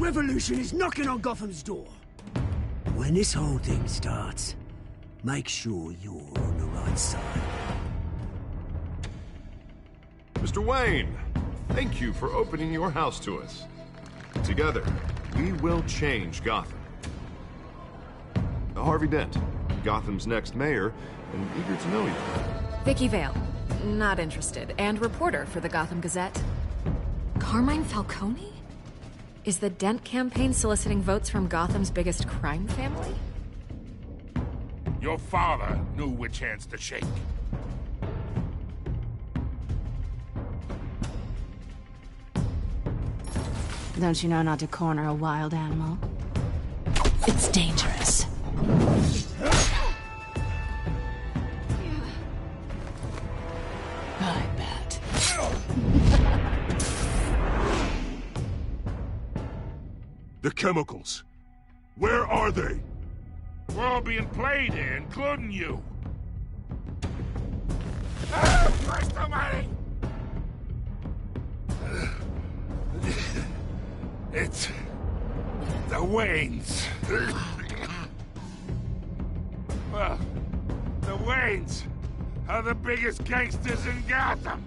revolution is knocking on Gotham's door. When this whole thing starts, make sure you're on the right side. Mr. Wayne, thank you for opening your house to us. Together, we will change Gotham. Harvey Dent, Gotham's next mayor, and eager to know you. Vicky Vale, not interested, and reporter for the Gotham Gazette. Carmine Falcone? Is the Dent campaign soliciting votes from Gotham's biggest crime family? Your father knew which hands to shake. Don't you know not to corner a wild animal? It's dangerous. I bet. The chemicals. Where are they? We're all being played here, including you. Christ almighty! It's the Waynes. Well, the Waynes are the biggest gangsters in Gotham.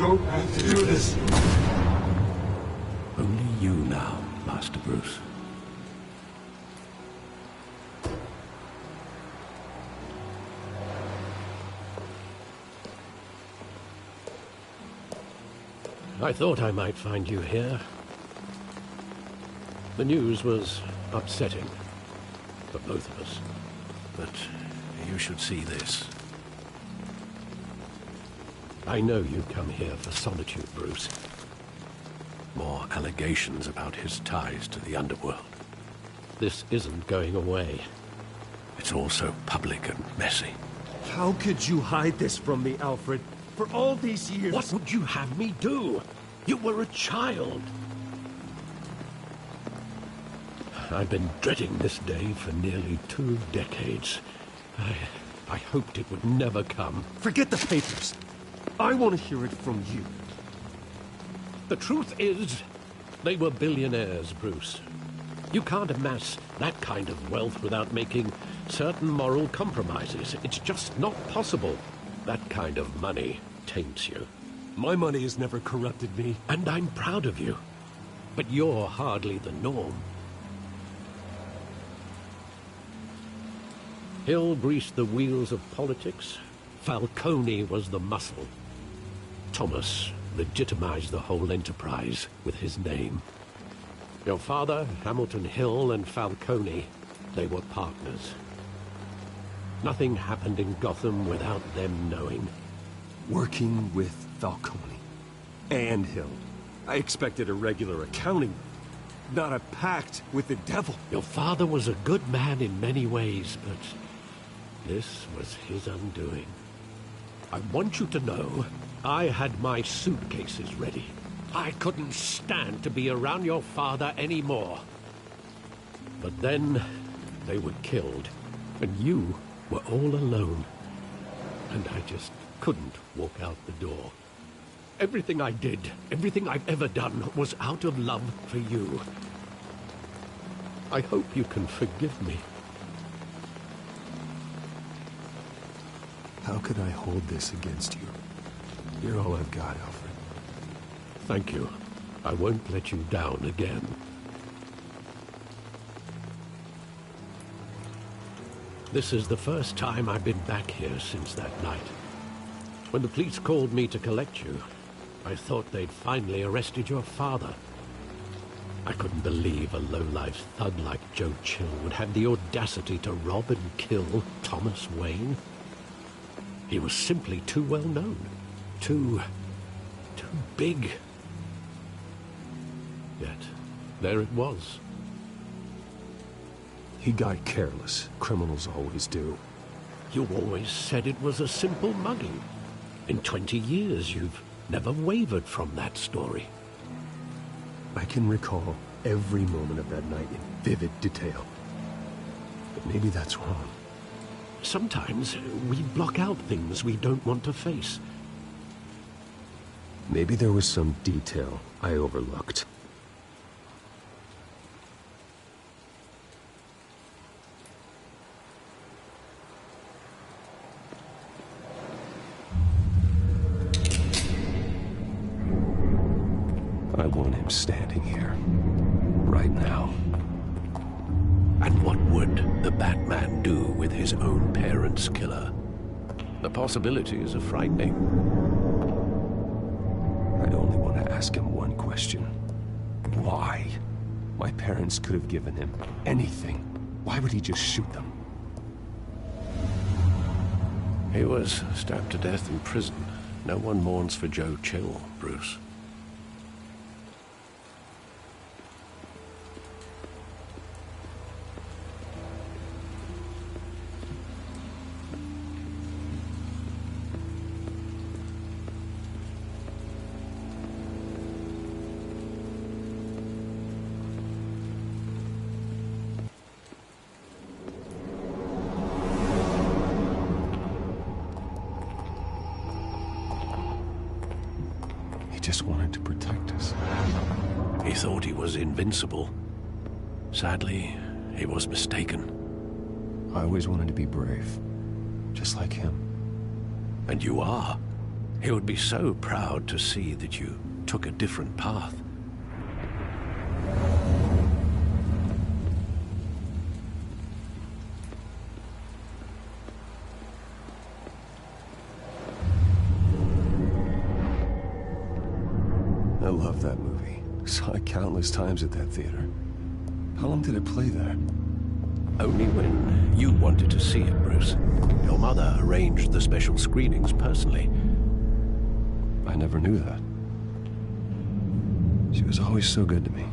don't have to do this. Only you now, Master Bruce. I thought I might find you here. The news was upsetting for both of us. But you should see this. I know you come here for solitude, Bruce. More allegations about his ties to the underworld. This isn't going away. It's all so public and messy. How could you hide this from me, Alfred? For all these years... What would you have me do? You were a child. I've been dreading this day for nearly 2 decades. I hoped it would never come. Forget the papers. I want to hear it from you. The truth is, they were billionaires, Bruce. You can't amass that kind of wealth without making certain moral compromises. It's just not possible. That kind of money taints you. My money has never corrupted me. And I'm proud of you. But you're hardly the norm. Hill greased the wheels of politics. Falcone was the muscle. Thomas legitimized the whole enterprise with his name. Your father, Hamilton Hill, and Falcone, they were partners. Nothing happened in Gotham without them knowing. Working with Falcone and Hill. I expected a regular accounting, not a pact with the devil. Your father was a good man in many ways, but this was his undoing. I want you to know, I had my suitcases ready. I couldn't stand to be around your father anymore. But then, they were killed, and you were all alone. And I just couldn't walk out the door. Everything I did, everything I've ever done, was out of love for you. I hope you can forgive me. How could I hold this against you? You're all I've got, Alfred. Thank you. I won't let you down again. This is the first time I've been back here since that night. When the police called me to collect you, I thought they'd finally arrested your father. I couldn't believe a low-life thug like Joe Chill would have the audacity to rob and kill Thomas Wayne. He was simply too well known. Too big. Yet, there it was. He got careless. Criminals always do. You always said it was a simple mugging. In 20 years, you've never wavered from that story. I can recall every moment of that night in vivid detail. But maybe that's wrong. Sometimes we block out things we don't want to face. Maybe there was some detail I overlooked. I want him standing here, right now. And what would the Batman do with his own parents' killer? The possibilities are frightening. I'd only want to ask him one question. Why? My parents could have given him anything. Why would he just shoot them? He was stabbed to death in prison. No one mourns for Joe Chill, Bruce. Just wanted to protect us. He thought he was invincible. Sadly, he was mistaken. I always wanted to be brave, just like him. And you are. He would be so proud to see that you took a different path. I love that movie. Saw it countless times at that theater. How long did it play there? Only when you wanted to see it, Bruce. Your mother arranged the special screenings personally. I never knew that. She was always so good to me.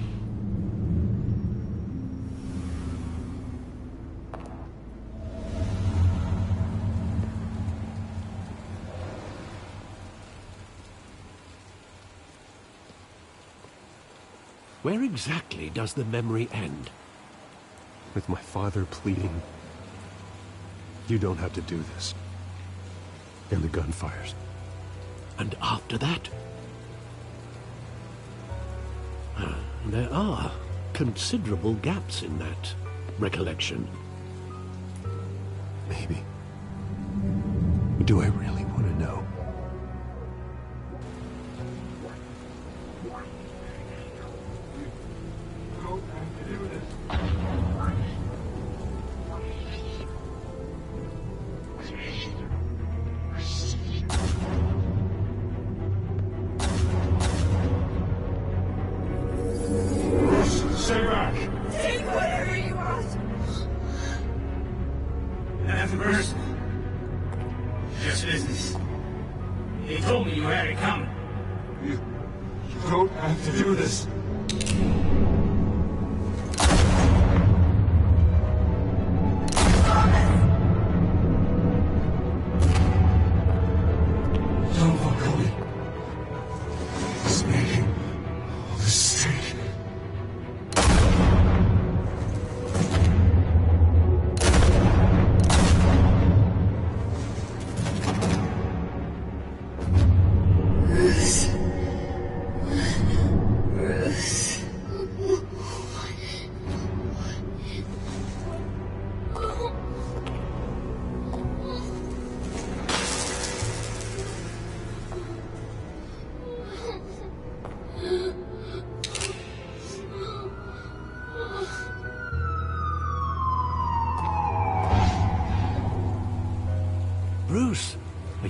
Where exactly does the memory end? With my father pleading, "You don't have to do this." And the gun fires. And after that? There are considerable gaps in that recollection. Maybe. Do I really want to know? Stay back! Take whatever you want! Nothing personal. Just business. He told me you had it coming. You don't have to do this. Don't walk away. He's making a mistake.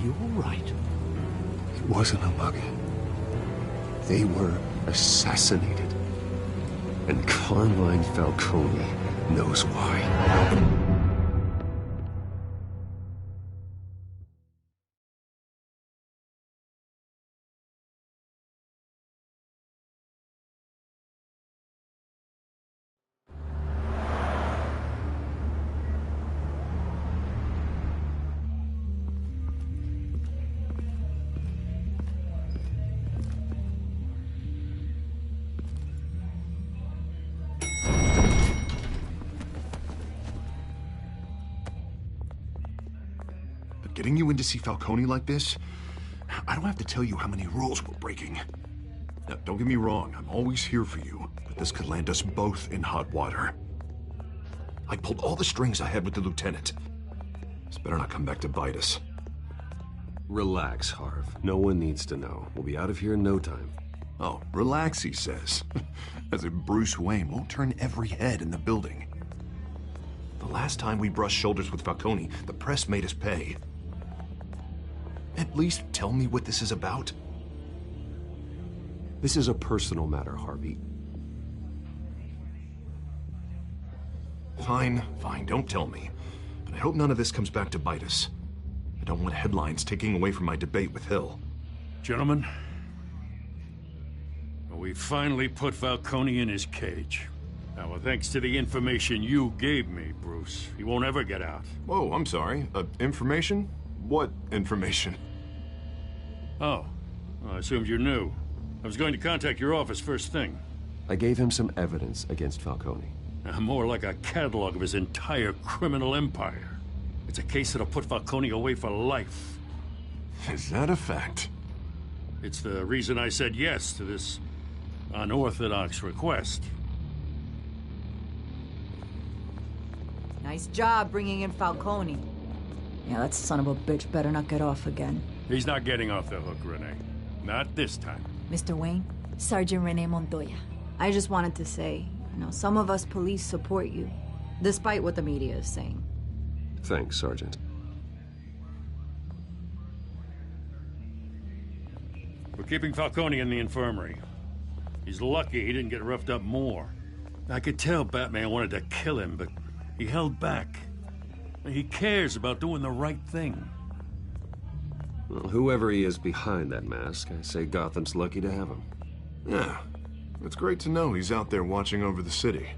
you all right? It wasn't a mug. They were assassinated. And Carmine Falcone knows why. Getting you in to see Falcone like this, I don't have to tell you how many rules we're breaking. Now, don't get me wrong, I'm always here for you, but this could land us both in hot water. I pulled all the strings I had with the lieutenant. This better not come back to bite us. Relax, Harv. No one needs to know. We'll be out of here in no time. Oh, relax, he says. As if Bruce Wayne won't turn every head in the building. The last time we brushed shoulders with Falcone, the press made us pay. At least tell me what this is about. This is a personal matter, Harvey. Fine, don't tell me. But I hope none of this comes back to bite us. I don't want headlines taking away from my debate with Hill. Gentlemen, we finally put Falcone in his cage. Now, thanks to the information you gave me, Bruce, he won't ever get out. Whoa, I'm sorry. Information? What information? Oh, well, I assumed you knew. I was going to contact your office first thing. I gave him some evidence against Falcone. More like a catalog of his entire criminal empire. It's a case that'll put Falcone away for life. Is that a fact? It's the reason I said yes to this unorthodox request. Nice job bringing in Falcone. Yeah, that son of a bitch better not get off again. He's not getting off the hook, Renee. Not this time. Mr. Wayne, Sergeant Renee Montoya. I just wanted to say, some of us police support you, despite what the media is saying. Thanks, Sergeant. We're keeping Falcone in the infirmary. He's lucky he didn't get roughed up more. I could tell Batman wanted to kill him, but he held back. He cares about doing the right thing. Well, whoever he is behind that mask, I say Gotham's lucky to have him. Yeah, it's great to know he's out there watching over the city.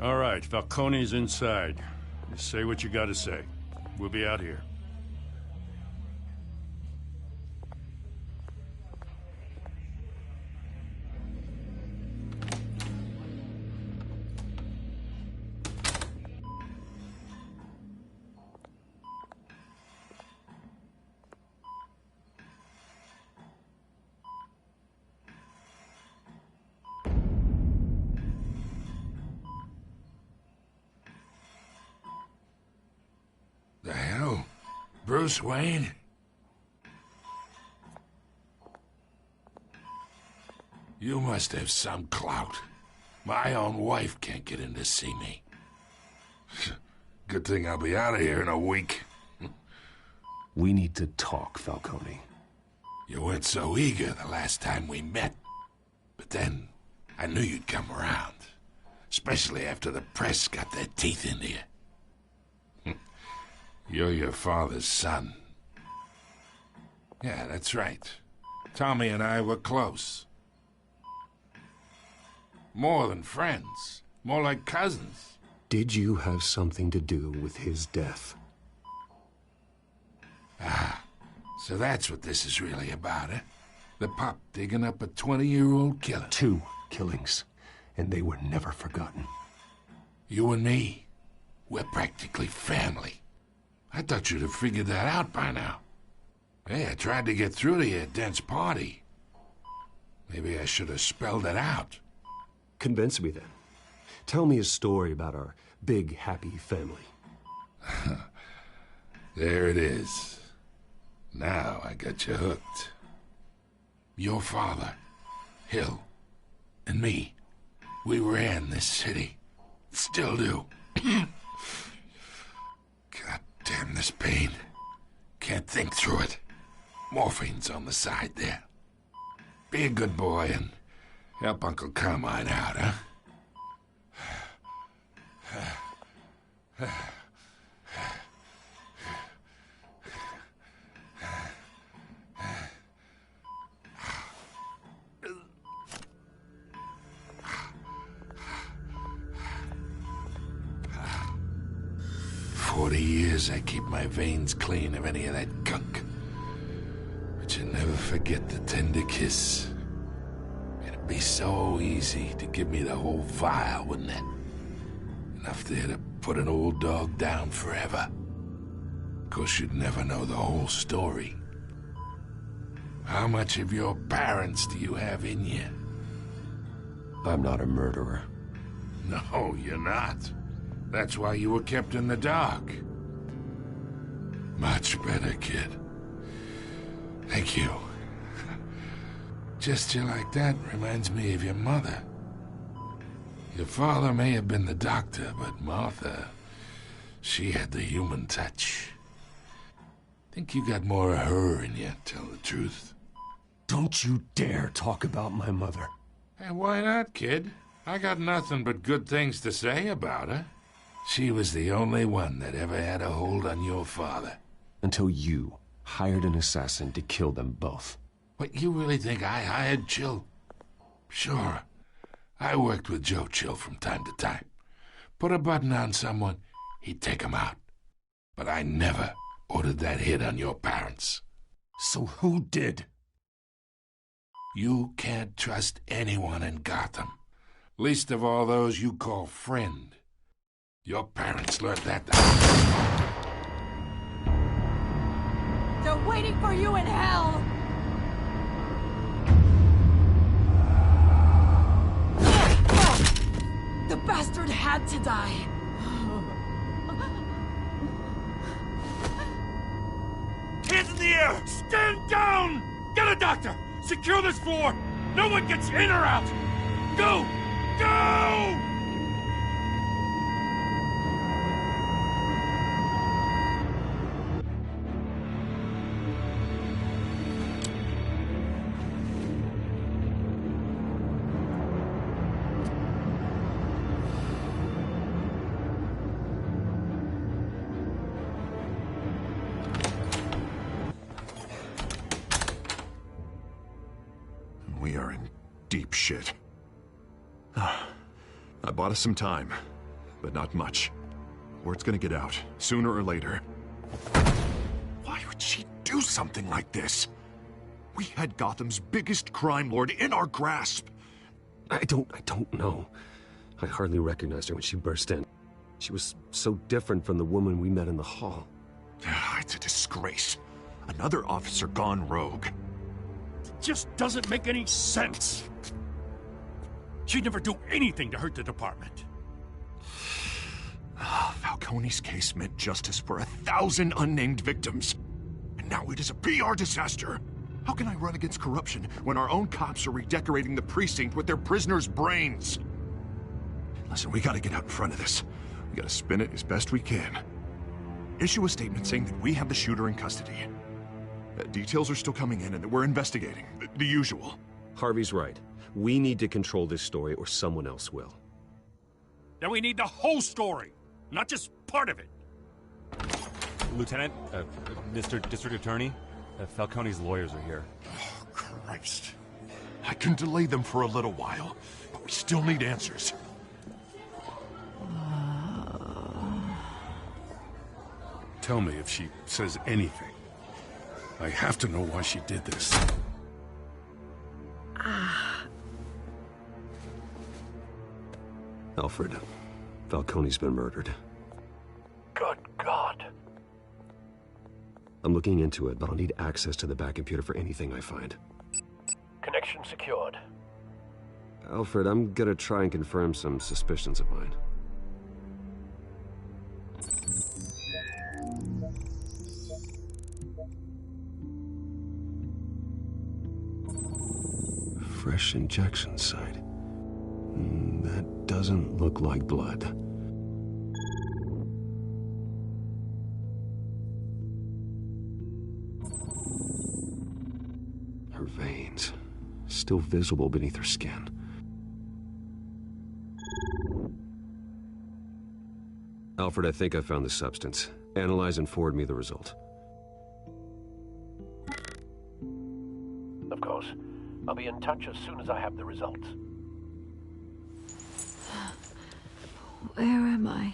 All right, Falcone's inside. Just say what you gotta say. We'll be out here. The hell? Bruce Wayne? You must have some clout. My own wife can't get in to see me. Good thing I'll be out of here in a week. We need to talk, Falcone. You weren't so eager the last time we met. But then, I knew you'd come around. Especially after the press got their teeth into you. You're your father's son. Yeah, that's right. Tommy and I were close. More than friends. More like cousins. Did you have something to do with his death? Ah, so that's what this is really about, eh? The pup digging up a 20-year-old killer. 2 killings, and they were never forgotten. You and me, we're practically family. I thought you'd have figured that out by now. Hey, I tried to get through to you at Dent's party. Maybe I should have spelled it out. Convince me then. Tell me a story about our big, happy family. There it is. Now I got you hooked. Your father, Hill, and me, we ran this city. Still do. this pain. Can't think through it. Morphine's on the side there. Be a good boy and help Uncle Carmine out, huh? I keep my veins clean of any of that gunk. But you never forget the tender kiss. It'd be so easy to give me the whole vial, wouldn't it? Enough there to put an old dog down forever. Of course, you'd never know the whole story. How much of your parents do you have in you? I'm not a murderer. No, you're not. That's why you were kept in the dark. Much better, kid. Thank you. Gesture like that reminds me of your mother. Your father may have been the doctor, but Martha, she had the human touch. Think you got more of her in you, tell the truth. Don't you dare talk about my mother. Hey, why not, kid? I got nothing but good things to say about her. She was the only one that ever had a hold on your father. Until you hired an assassin to kill them both. What, you really think I hired Chill? Sure. I worked with Joe Chill from time to time. Put a button on someone, he'd take him out. But I never ordered that hit on your parents. So who did? You can't trust anyone in Gotham. Least of all those you call friend. Your parents learned that. They're waiting for you in hell! The bastard had to die. Hands in the air! Stand down! Get a doctor! Secure this floor! No one gets in or out! Go! Go! We are in deep shit. I bought us some time, but not much. Word's gonna get out, sooner or later. Why would she do something like this? We had Gotham's biggest crime lord in our grasp. I don't know. I hardly recognized her when she burst in. She was so different from the woman we met in the hall. It's a disgrace. Another officer gone rogue. Just doesn't make any sense. She'd never do anything to hurt the department. Falcone's case meant justice for 1,000 unnamed victims. And now it is a PR disaster. How can I run against corruption when our own cops are redecorating the precinct with their prisoners' brains? Listen, we gotta get out in front of this. We gotta spin it as best we can. Issue a statement saying that we have the shooter in custody. Details are still coming in and that we're investigating. The usual. Harvey's right. We need to control this story or someone else will. Then we need the whole story, not just part of it. Lieutenant, Mr. District Attorney, Falcone's lawyers are here. Oh, Christ. I can delay them for a little while, but we still need answers. Tell me if she says anything. I have to know why she did this. Alfred, Falcone's been murdered. Good God. I'm looking into it, but I'll need access to the back computer for anything I find. Connection secured. Alfred, I'm gonna try and confirm some suspicions of mine. Fresh injection site. That doesn't look like blood. still visible beneath her skin. Alfred, I think I found the substance. Analyze and forward me the result. Of course. I'll be in touch as soon as I have the results. Where am I?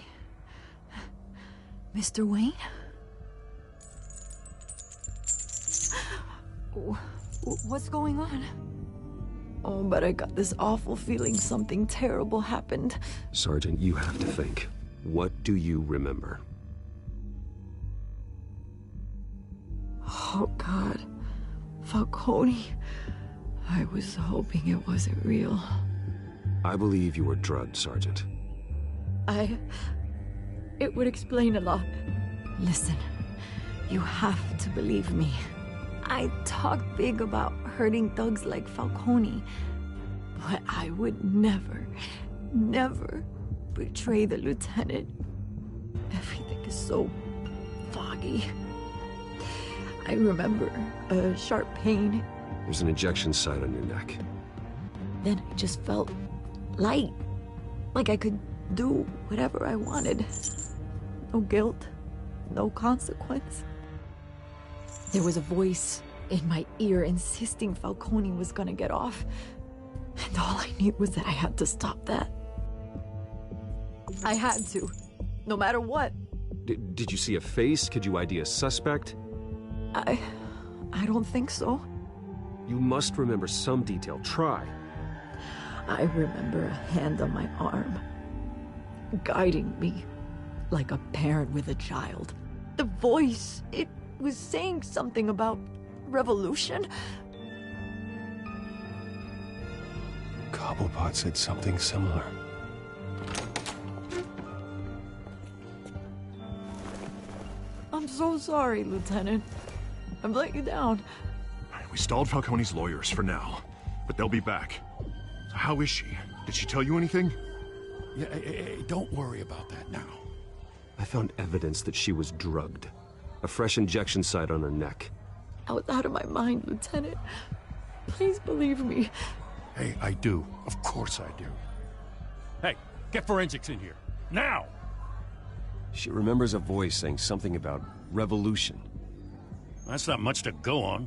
Mr. Wayne? What's going on? Oh, but I got this awful feeling something terrible happened. Sergeant, you have to think. What do you remember? Oh, God. Falcone. I was hoping it wasn't real. I believe you were drugged, Sergeant. It would explain a lot. Listen, you have to believe me. I talk big about hurting thugs like Falcone, but I would never betray the lieutenant. Everything is so foggy. I remember a sharp pain. There's an injection site on your neck. Then I just felt light, like I could do whatever I wanted. No guilt, no consequence. There was a voice in my ear insisting Falcone was gonna get off. And all I knew was that I had to stop that. I had to, no matter what. Did you see a face? Could you ID a suspect? I don't think so. You must remember some detail. Try. I remember a hand on my arm, guiding me like a parent with a child. The voice, it was saying something about revolution. Cobblepot said something similar. I'm so sorry, Lieutenant. I've let you down. We stalled Falcone's lawyers for now, but they'll be back. So how is she? Did she tell you anything? Yeah, don't worry about that now. I found evidence that she was drugged. A fresh injection site on her neck. I was out of my mind, Lieutenant. Please believe me. Hey, I do. Of course I do. Hey, get forensics in here. Now! She remembers a voice saying something about revolution. That's not much to go on.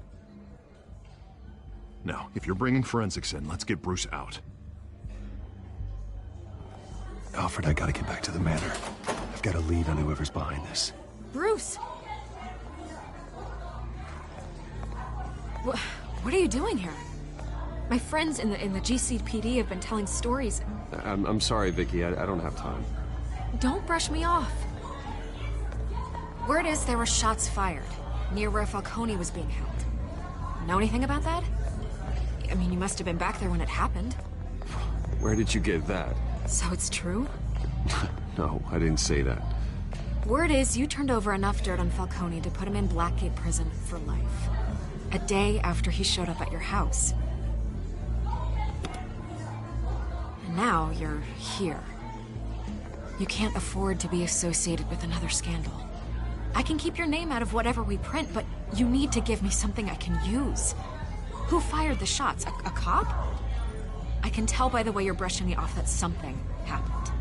Now, if you're bringing forensics in, let's get Bruce out. Alfred, I gotta get back to the manor. I've got a lead on whoever's behind this. Bruce! What are you doing here? My friends in the GCPD have been telling stories. I'm sorry, Vicky. I don't have time. Don't brush me off. Word is there were shots fired near where Falcone was being held. Know anything about that? I mean, you must have been back there when it happened. Where did you get that? So it's true? No, I didn't say that. Word is you turned over enough dirt on Falcone to put him in Blackgate Prison for life. A day after he showed up at your house. And now you're here. You can't afford to be associated with another scandal. I can keep your name out of whatever we print, but you need to give me something I can use. Who fired the shots? A cop? I can tell by the way you're brushing me off that something happened.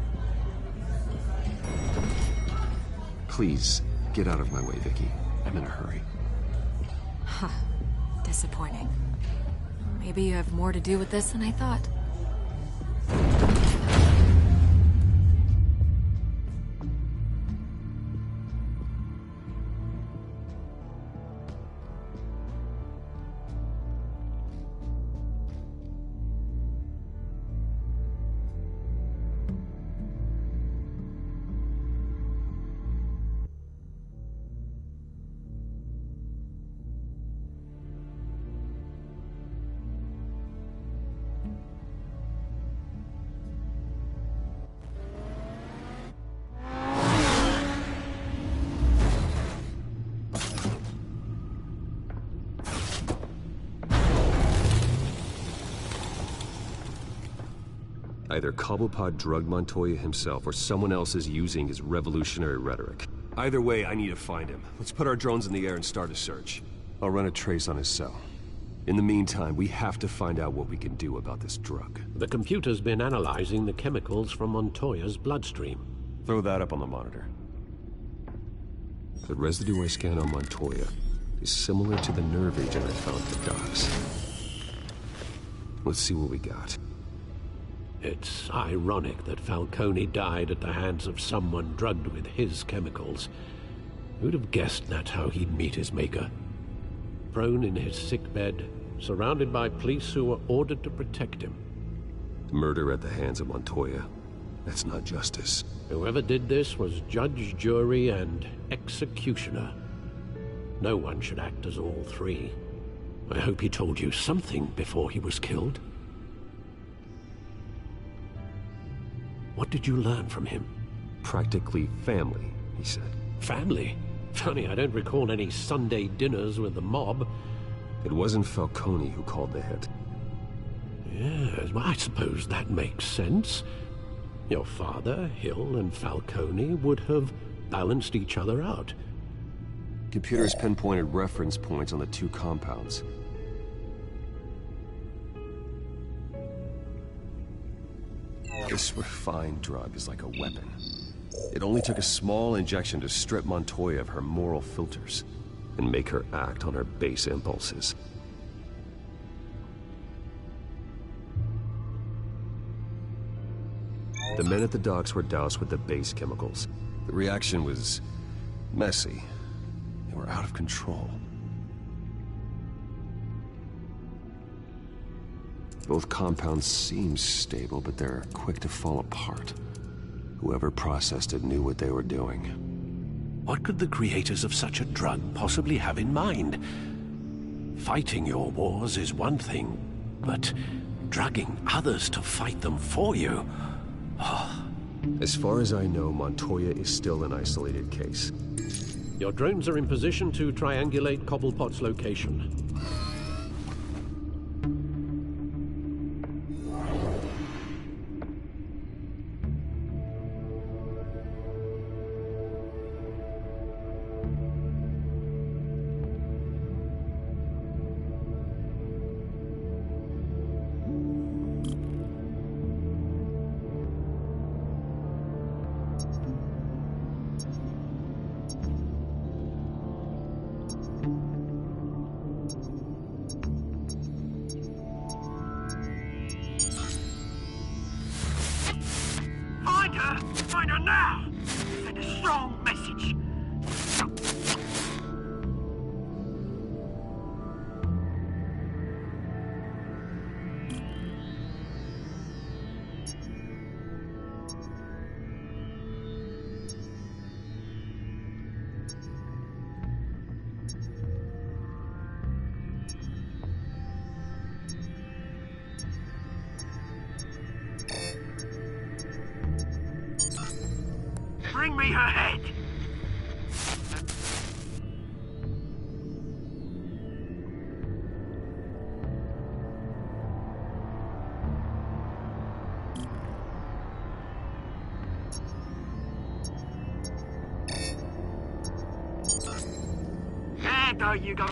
Please, get out of my way, Vicky. I'm in a hurry. Huh. Disappointing. Maybe you have more to do with this than I thought. Either Cobblepot drugged Montoya himself, or someone else is using his revolutionary rhetoric. Either way, I need to find him. Let's put our drones in the air and start a search. I'll run a trace on his cell. In the meantime, we have to find out what we can do about this drug. The computer's been analyzing the chemicals from Montoya's bloodstream. Throw that up on the monitor. The residue I scanned on Montoya is similar to the nerve agent I found at the docks. Let's see what we got. It's ironic that Falcone died at the hands of someone drugged with his chemicals. Who'd have guessed that's how he'd meet his maker? Prone in his sickbed, surrounded by police who were ordered to protect him. Murder at the hands of Montoya. That's not justice. Whoever did this was judge, jury, and executioner. No one should act as all three. I hope he told you something before he was killed. What did you learn from him? Practically family, he said. Family? Funny, I don't recall any Sunday dinners with the mob. It wasn't Falcone who called the hit. Yes, well, I suppose that makes sense. Your father, Hill, and Falcone would have balanced each other out. Computers pinpointed reference points on the two compounds. This refined drug is like a weapon. It only took a small injection to strip Montoya of her moral filters and make her act on her base impulses. The men at the docks were doused with the base chemicals. The reaction was messy. They were out of control. Both compounds seem stable, but they're quick to fall apart. Whoever processed it knew what they were doing. What could the creators of such a drug possibly have in mind? Fighting your wars is one thing, but drugging others to fight them for you? Oh. As far as I know, Montoya is still an isolated case. Your drones are in position to triangulate Cobblepot's location. Find her now! Send a strong message. Bring me her head! There you go.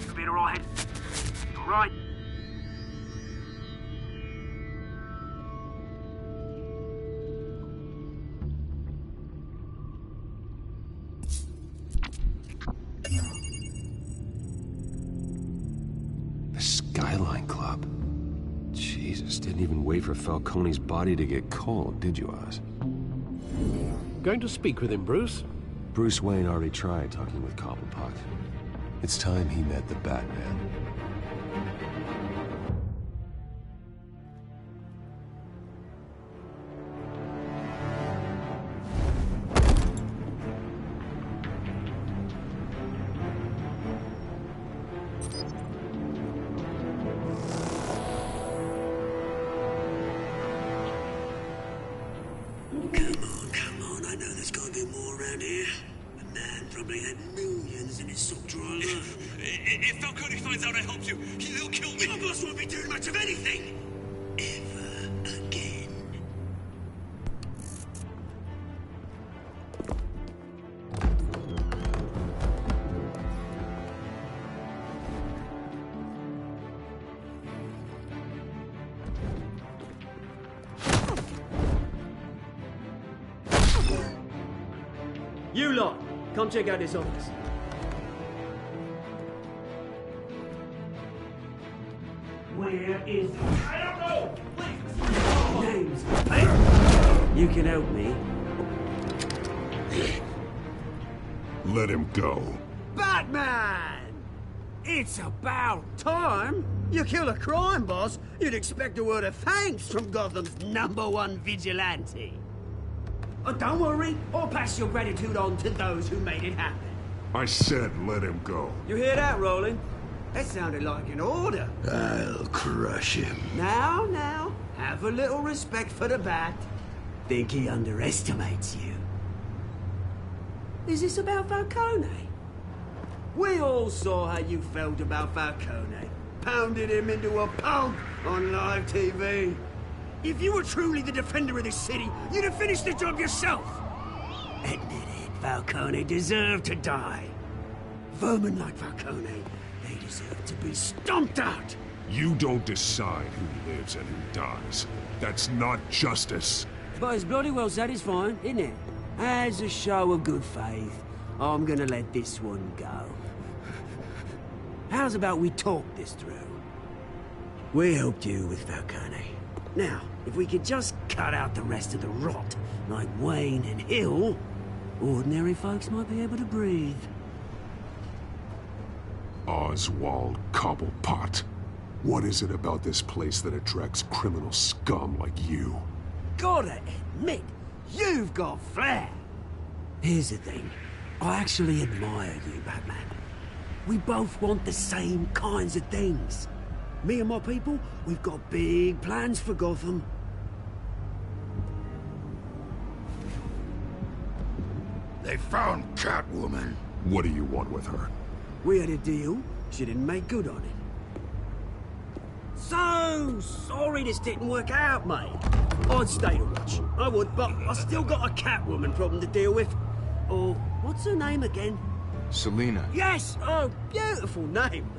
You'll be alright. Alright. The Skyline Club. Jesus, didn't even wait for Falcone's body to get cold, did you, Oz? Going to speak with him, Bruce? Bruce Wayne already tried talking with Cobblepot. It's time he met the Batman. Come on, I know there's gotta be more around here. The man probably had millions in his sock drawer alone. If Falcone finds out I helped you, he'll kill me. Your boss won't be doing much of anything! Ever again. You lot, come check out this office. Where is... I don't know! Please! Names. Hey! You can help me. Let him go. Batman! It's about time. You kill a crime boss, you'd expect a word of thanks from Gotham's #1 vigilante. Oh, don't worry, I'll pass your gratitude on to those who made it happen. I said let him go. You hear that, Roland? That sounded like an order. I'll crush him. Now, have a little respect for the Bat. Think he underestimates you. Is this about Falcone? We all saw how you felt about Falcone. Pounded him into a pulp on live TV. If you were truly the defender of this city, you'd have finished the job yourself. Admit it, Falcone deserved to die. Vermin like Falcone, they deserve to be stomped out. You don't decide who lives and who dies. That's not justice. But it's bloody well satisfying, isn't it? As a show of good faith, I'm gonna let this one go. How's about we talk this through? We helped you with Falcone. Now, if we could just cut out the rest of the rot, like Wayne and Hill, ordinary folks might be able to breathe. Oswald Cobblepot. What is it about this place that attracts criminal scum like you? Gotta admit, you've got flair. Here's the thing. I actually admire you, Batman. We both want the same kinds of things. Me and my people, we've got big plans for Gotham. They found Catwoman. What do you want with her? We had a deal. She didn't make good on it. So sorry this didn't work out, mate. I'd stay to watch. I would, but I still got a Catwoman problem to deal with. Oh, what's her name again? Selina. Yes! Oh, beautiful name.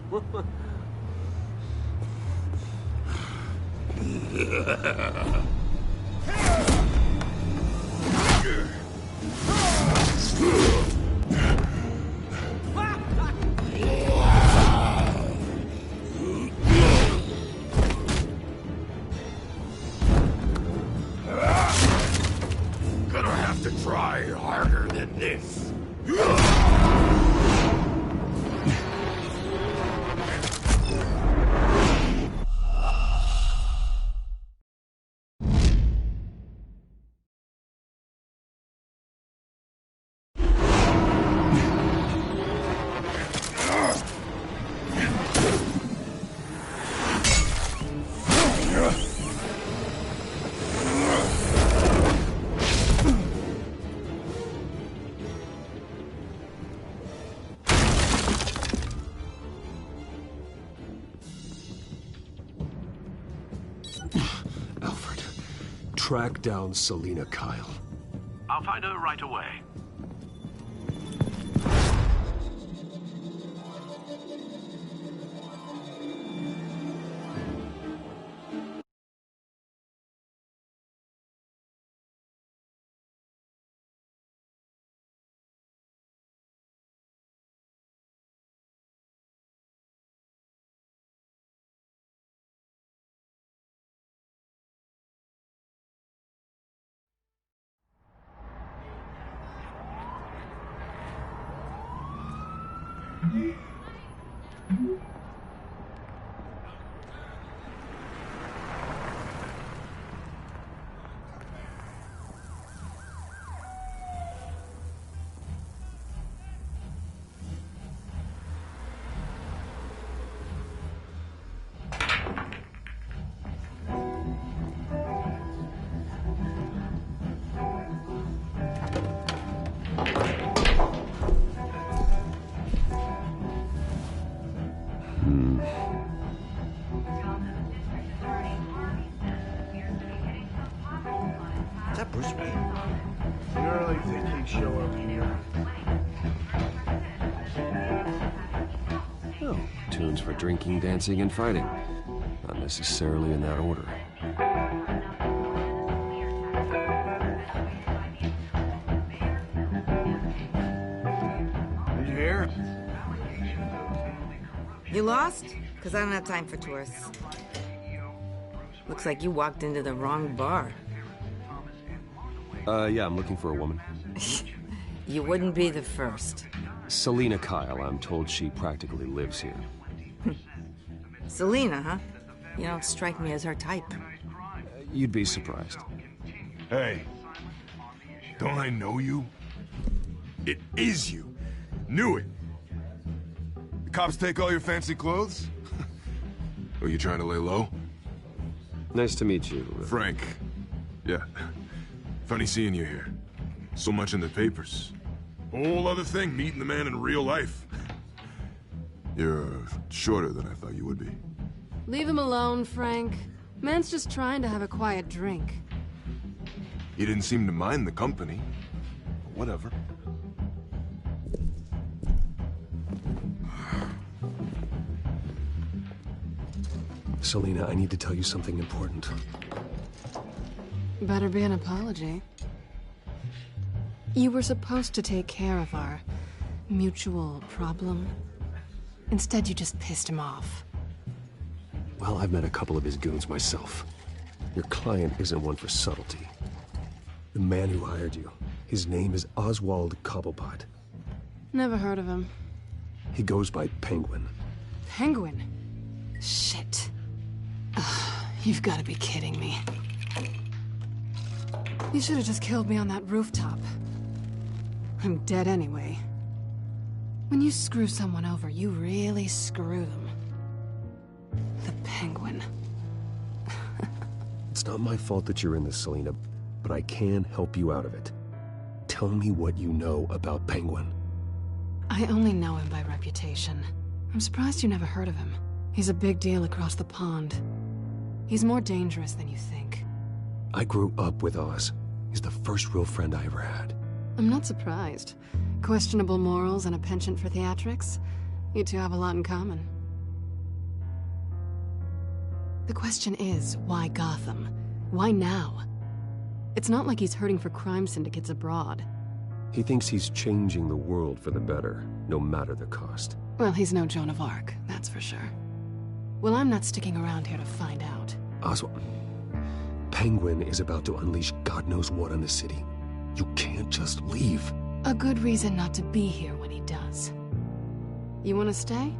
Gonna have to try harder than this. Alfred, track down Selina Kyle. I'll find her right away. Is that Bruce Wayne? You really think he'd show up here? Oh, tunes for drinking, dancing, and fighting. Not necessarily in that order. You lost? Because I don't have time for tourists. Looks like you walked into the wrong bar. Yeah, I'm looking for a woman. You wouldn't be the first. Selina Kyle, I'm told she practically lives here. Selina, huh? You don't strike me as her type. You'd be surprised. Hey, don't I know you? It is you. Knew it. The cops take all your fancy clothes? Are you trying to lay low? Nice to meet you. Frank. Yeah. Funny seeing you here. So much in the papers. Whole other thing, meeting the man in real life. You're shorter than I thought you would be. Leave him alone, Frank. Man's just trying to have a quiet drink. He didn't seem to mind the company. Whatever. Selina, I need to tell you something important. Better be an apology. You were supposed to take care of our mutual problem. Instead, you just pissed him off. Well, I've met a couple of his goons myself. Your client isn't one for subtlety. The man who hired you, his name is Oswald Cobblepot. Never heard of him. He goes by Penguin. Penguin? Shit. Ugh, you've got to be kidding me. You should have just killed me on that rooftop. I'm dead anyway. When you screw someone over, you really screw them. The Penguin. It's not my fault that you're in this, Selina, but I can help you out of it. Tell me what you know about Penguin. I only know him by reputation. I'm surprised you never heard of him. He's a big deal across the pond. He's more dangerous than you think. I grew up with Oz. He's the first real friend I ever had. I'm not surprised. Questionable morals and a penchant for theatrics. You two have a lot in common. The question is, why Gotham? Why now? It's not like he's hurting for crime syndicates abroad. He thinks he's changing the world for the better, no matter the cost. Well, he's no Joan of Arc, that's for sure. Well, I'm not sticking around here to find out. Oswald, Penguin is about to unleash God knows what on the city. You can't just leave. A good reason not to be here when he does. You want to stay?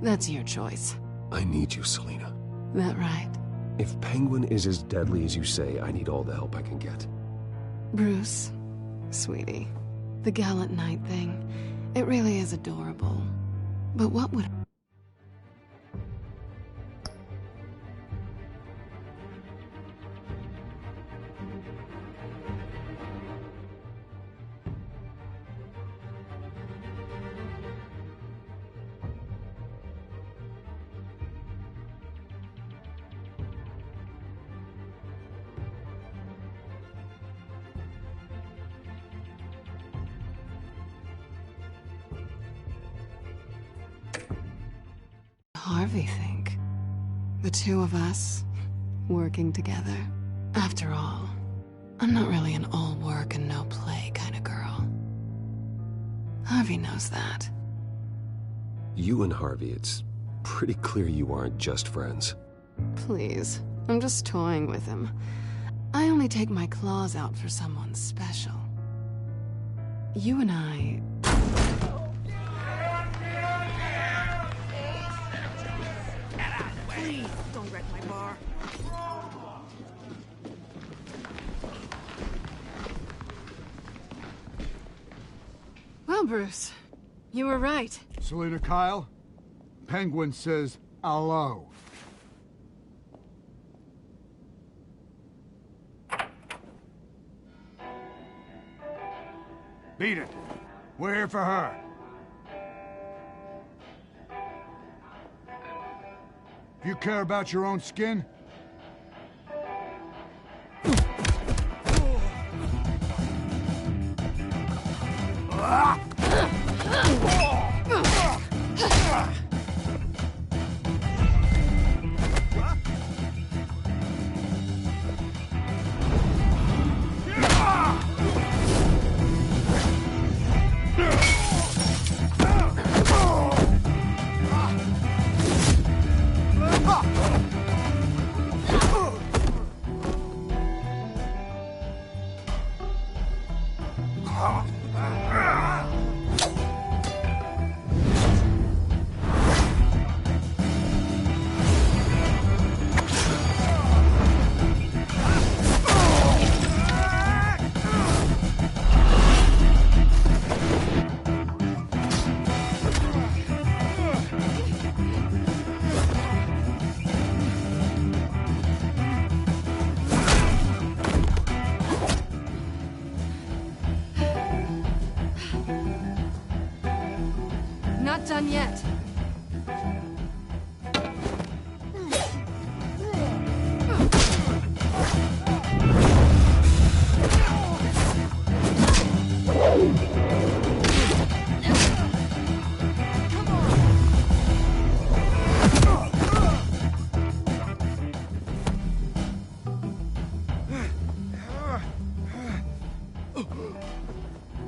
That's your choice. I need you, Selina. That right? If Penguin is as deadly as you say, I need all the help I can get. Bruce, sweetie, the gallant knight thing, it really is adorable. But what would... Harvey think? The two of us, working together. After all, I'm not really an all work and no play kind of girl. Harvey knows that. You and Harvey, it's pretty clear you aren't just friends. Please, I'm just toying with him. I only take my claws out for someone special. You and I... Please, don't wreck my bar. Well, Bruce, you were right. Selina Kyle, Penguin says hello. Beat it. We're here for her. If you care about your own skin, Not done yet.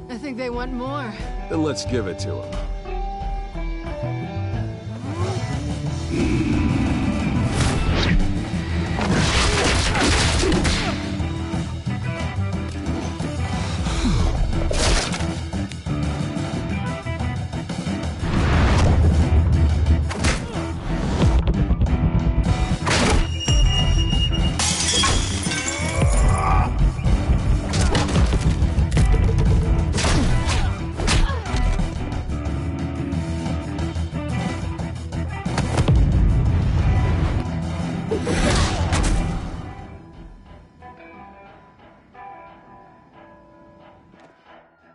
I think they want more. Then let's give it to them.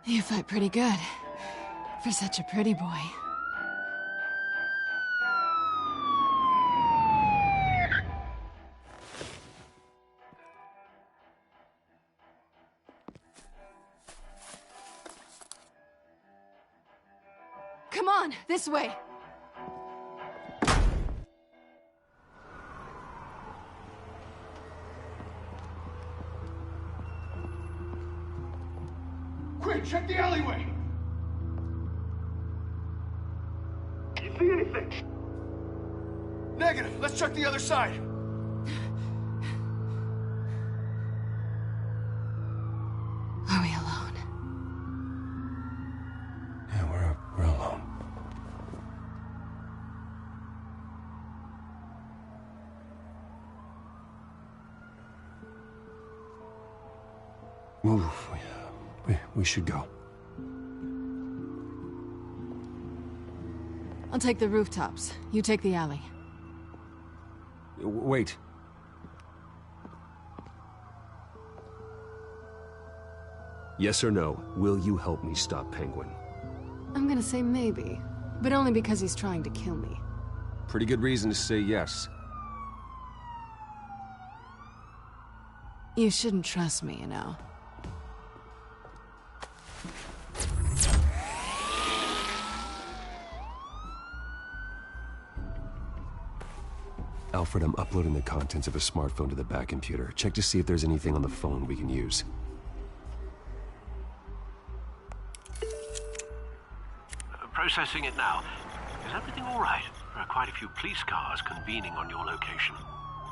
You fight pretty good. For such a pretty boy. Come on, this way. Quick, check the alleyway! You see anything? Negative. Let's check the other side. Are we alone? Yeah, we're alone. Move. We should go. I'll take the rooftops. You take the alley. Wait. Yes or no, will you help me stop Penguin? I'm gonna say maybe, but only because he's trying to kill me. Pretty good reason to say yes. You shouldn't trust me, you know. Alfred, I'm uploading the contents of a smartphone to the back computer. Check to see if there's anything on the phone we can use. Processing it now. Is everything all right? There are quite a few police cars convening on your location.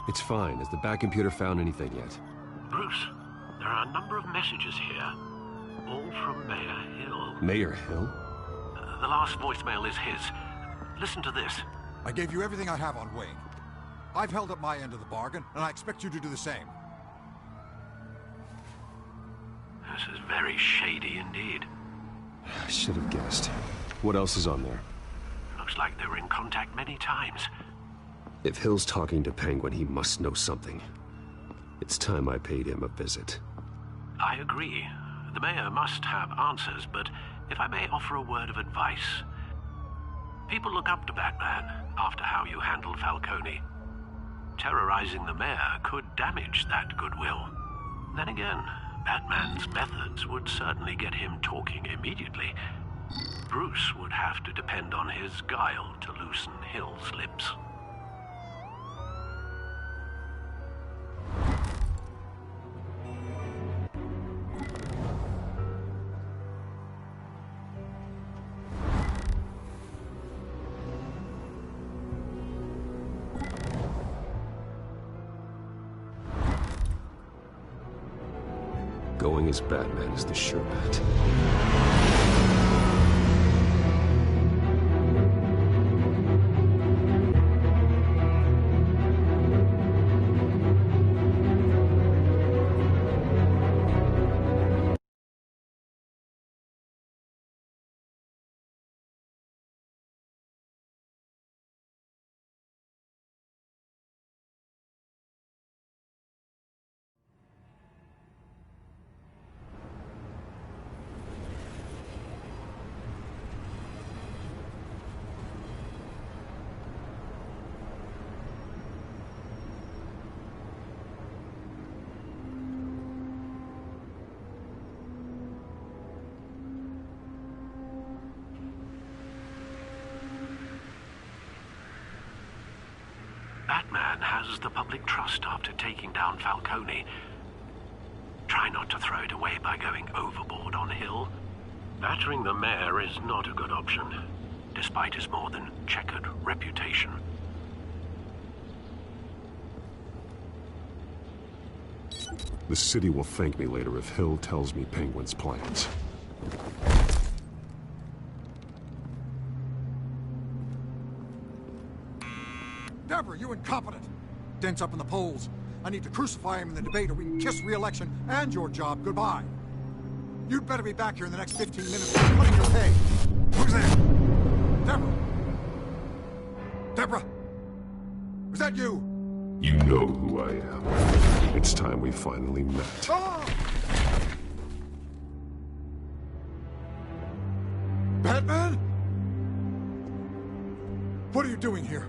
It's fine. Has the back computer found anything yet? Bruce, there are a number of messages here. All from Mayor Hill. Mayor Hill? The last voicemail is his. Listen to this. I gave you everything I have on Wayne. I've held up my end of the bargain, and I expect you to do the same. This is very shady indeed. I should have guessed. What else is on there? Looks like they were in contact many times. If Hill's talking to Penguin, he must know something. It's time I paid him a visit. I agree. The mayor must have answers, but if I may offer a word of advice. People look up to Batman after how you handled Falcone. Terrorizing the mayor could damage that goodwill. Then again, Batman's methods would certainly get him talking immediately. Bruce would have to depend on his guile to loosen Hill's lips. going as Batman is the sure bet. Batman has the public trust after taking down Falcone. Try not to throw it away by going overboard on Hill. Battering the mayor is not a good option, despite his more than checkered reputation. The city will thank me later if Hill tells me Penguin's plans. Deborah, you incompetent! Dent's up in the polls. I need to crucify him in the debate or we can kiss re-election and your job goodbye. You'd better be back here in the next 15 minutes cutting your pay. Who's there? Deborah! Deborah! Was that you? You know who I am. It's time we finally met. Ah! Batman? What are you doing here?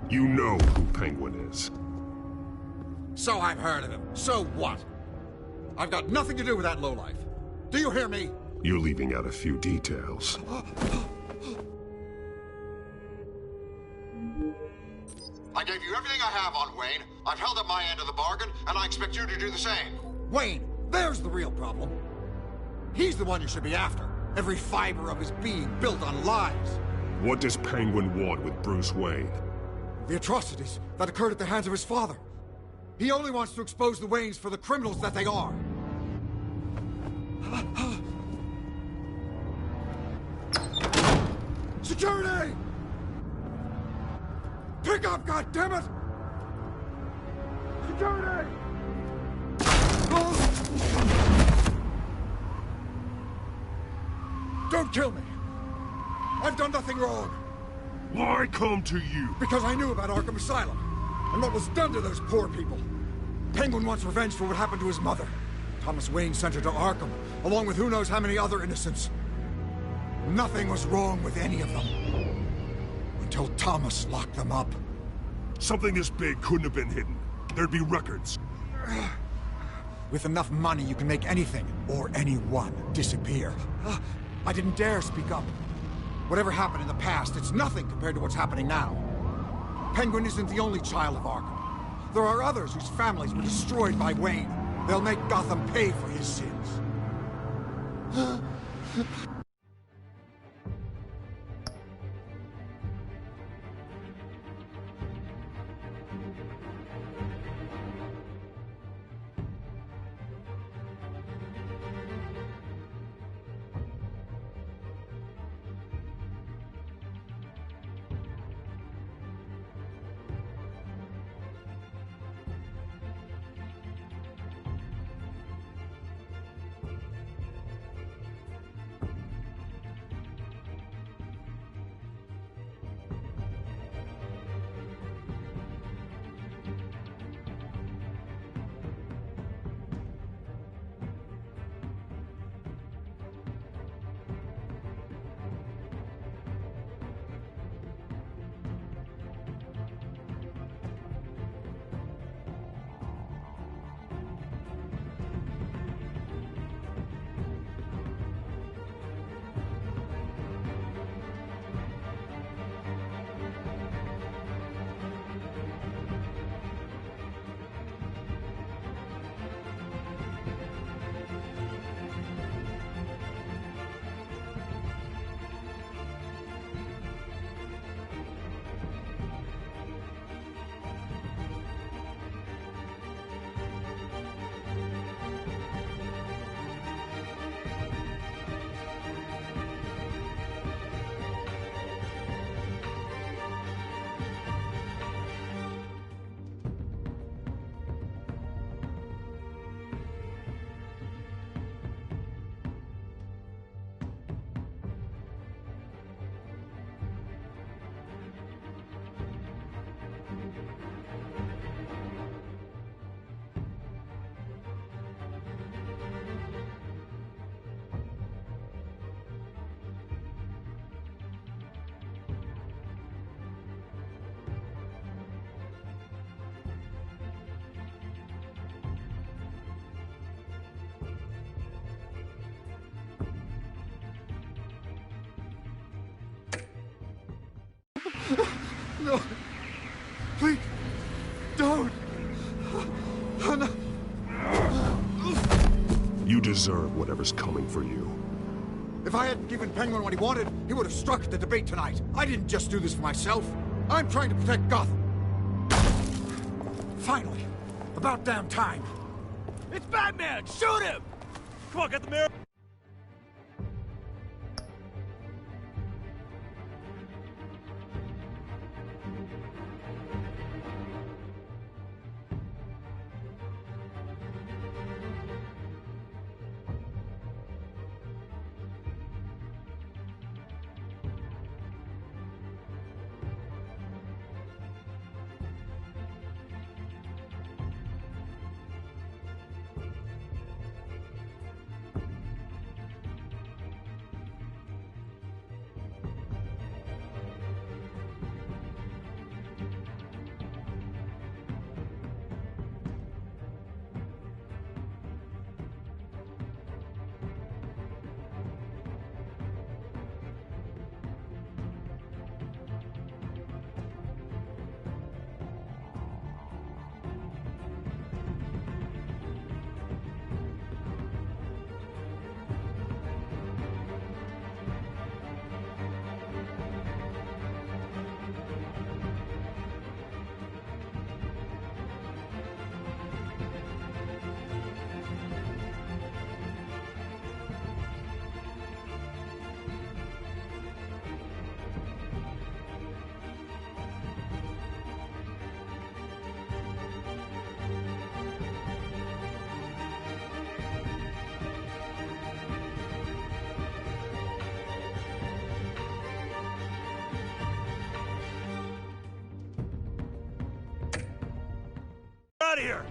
You know who Penguin is. So I've heard of him. So what? I've got nothing to do with that lowlife. Do you hear me? You're leaving out a few details. I gave you everything I have on Wayne. I've held up my end of the bargain, and I expect you to do the same. Wayne, there's the real problem. He's the one you should be after. Every fiber of his being built on lies. What does Penguin want with Bruce Wayne? The atrocities that occurred at the hands of his father. He only wants to expose the Waynes for the criminals that they are. Security! Pick up, goddammit! Security! Don't kill me! I've done nothing wrong! Why come to you? Because I knew about Arkham Asylum, and what was done to those poor people. Penguin wants revenge for what happened to his mother. Thomas Wayne sent her to Arkham, along with who knows how many other innocents. Nothing was wrong with any of them. Until Thomas locked them up. Something this big couldn't have been hidden. There'd be records. With enough money, you can make anything, or anyone, disappear. I didn't dare speak up. Whatever happened in the past, it's nothing compared to what's happening now. Penguin isn't the only child of Arkham. There are others whose families were destroyed by Wayne. They'll make Gotham pay for his sins. No. Please. Don't. Oh, no. You deserve whatever's coming for you. If I hadn't given Penguin what he wanted, he would have struck at the debate tonight. I didn't just do this for myself. I'm trying to protect Gotham. Finally. About damn time. It's Batman! Shoot him! Come on, get the mirror. Out of here!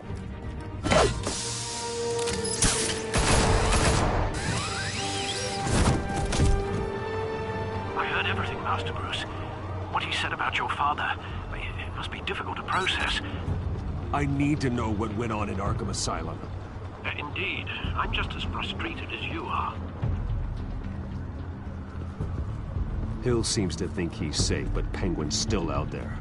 I heard everything, Master Bruce. What he said about your father, it must be difficult to process. I need to know what went on in Arkham Asylum. Indeed. I'm just as frustrated as you are. Hill seems to think he's safe, but Penguin's still out there.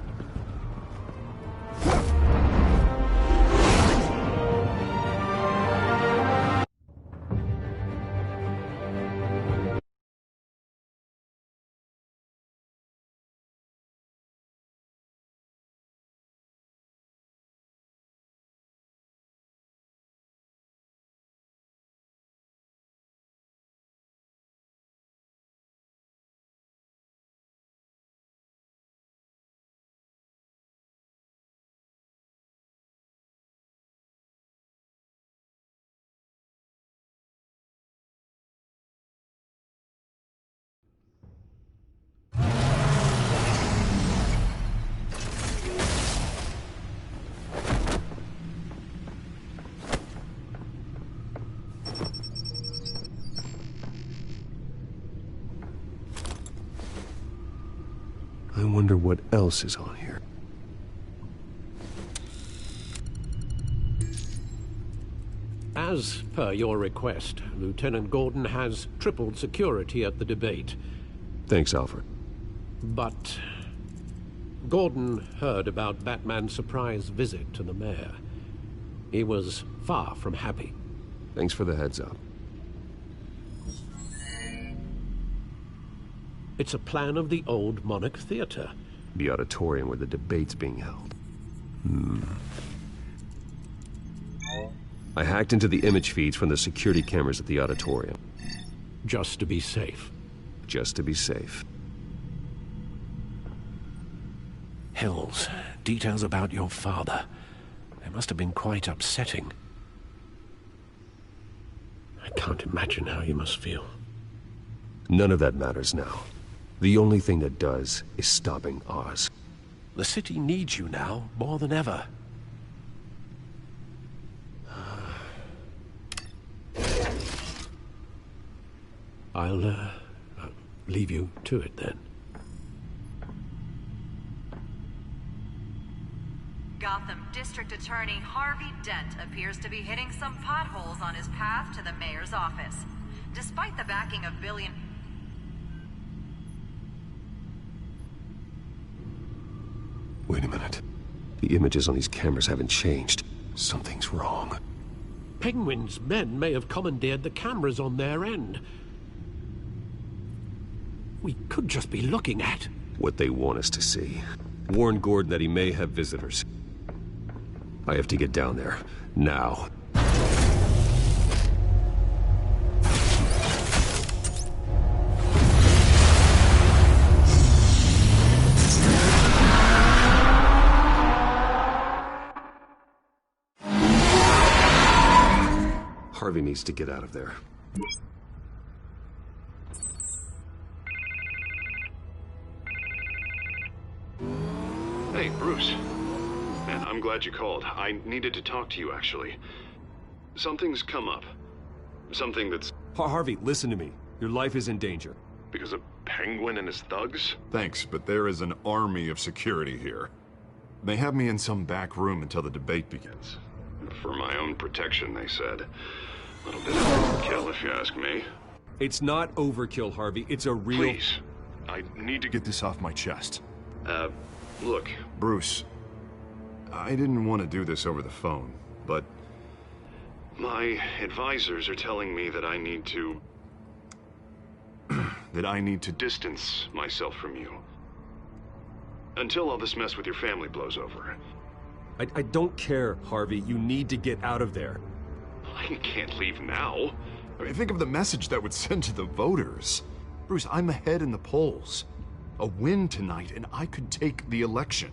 I wonder what else is on here. As per your request, Lieutenant Gordon has tripled security at the debate. Thanks, Alfred. But Gordon heard about Batman's surprise visit to the mayor. He was far from happy. Thanks for the heads up. It's a plan of the old Monarch Theater. The auditorium where the debate's being held. I hacked into the image feeds from the security cameras at the auditorium. Just to be safe. Just to be safe. Hills, details about your father. They must have been quite upsetting. I can't imagine how you must feel. None of that matters now. The only thing that does is stopping Oz. The city needs you now, more than ever. I'll leave you to it then. Gotham District Attorney Harvey Dent appears to be hitting some potholes on his path to the mayor's office. Despite the backing of Wait a minute. The images on these cameras haven't changed. Something's wrong. Penguin's men may have commandeered the cameras on their end. We could just be looking at what they want us to see. Warn Gordon that he may have visitors. I have to get down there. Now. Harvey needs to get out of there. Hey, Bruce. Man, I'm glad you called. I needed to talk to you, actually. Something's come up. Something that's... Harvey, listen to me. Your life is in danger. Because of Penguin and his thugs? Thanks, but there is an army of security here. They have me in some back room until the debate begins. For my own protection, they said. A little bit of overkill, if you ask me. It's not overkill, Harvey. It's a real... Please. I need to get this off my chest. Look, Bruce. I didn't want to do this over the phone, but... my advisors are telling me that I need to... that I need to distance myself from you. Until all this mess with your family blows over. I don't care, Harvey. You need to get out of there. I can't leave now. I mean, think of the message that would send to the voters. Bruce, I'm ahead in the polls. A win tonight, and I could take the election.